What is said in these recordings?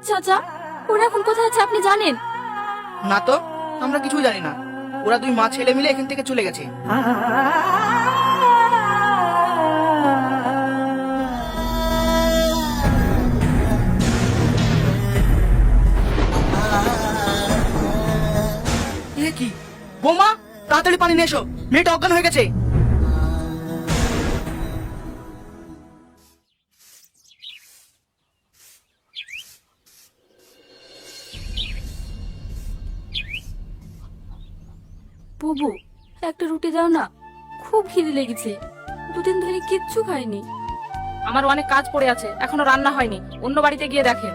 চাচা, ওরা এখন কোথায় আছে আপনি জানেন? না তো, আমরা কিছুই জানি না। ওরা দুই মা ছেলে মিলে এখান থেকে চলে গেছে। এ কি বোমা, তাড়াতাড়ি পানি নিয়ে এসো, মেয়েটা অজ্ঞান হয়ে গেছে। বুবু, একটা রুটি দাও না, খুব খিদে লেগেছে। দুদিন ধরে কিচ্ছু খাইনি। আমার অনেক কাজ পড়ে আছে, এখনো রান্না হয়নি, অন্য বাড়িতে গিয়ে দেখেন।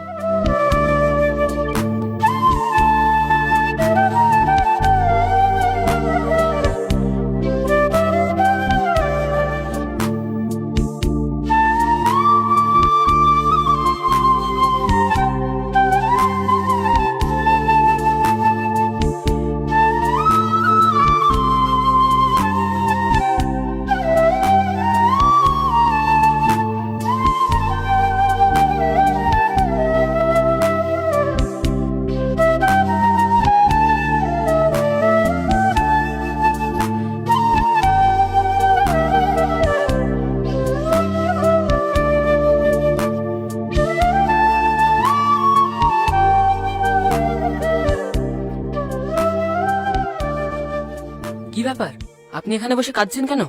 কি ব্যাপার, আপনি এখানে বসে কাঁদছেন কেন?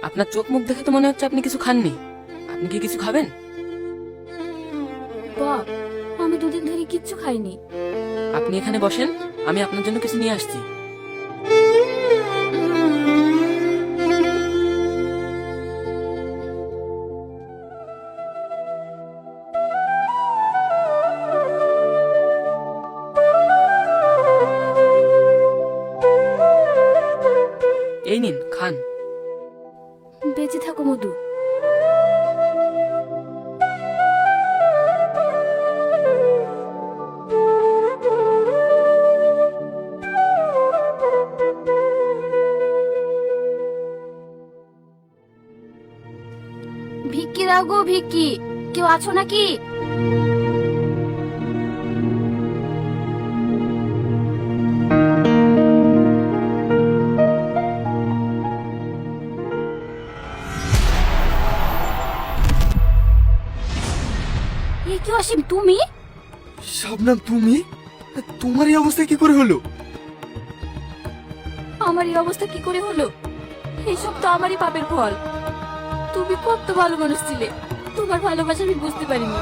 আপনার চোখ মুখ দেখে তো মনে হচ্ছে আপনি কিছু খাননি। আপনি কি কিছু খাবেন? বাপ, আমি দুদিন ধরে কিচ্ছু খাইনি। আপনি এখানে বসেন, আমি আপনার জন্য কিছু নিয়ে আসছি। এই নিন, খান। বেঁচে থাকো মধু। ভিক্ষি দাও গো, ভিক্ষি। কেউ আছো নাকি? এ কি অসীম, তুমি? শবনম, তুমি? তোমার এই অবস্থা কি করে হলো? আমার এই অবস্থা কি করে হলো? এইসব তো আমারই পাপের ফল। তুমি কত ভালো মানুষ ছিলে, তোমার ভালোবাসা আমি বুঝতে পারিনি।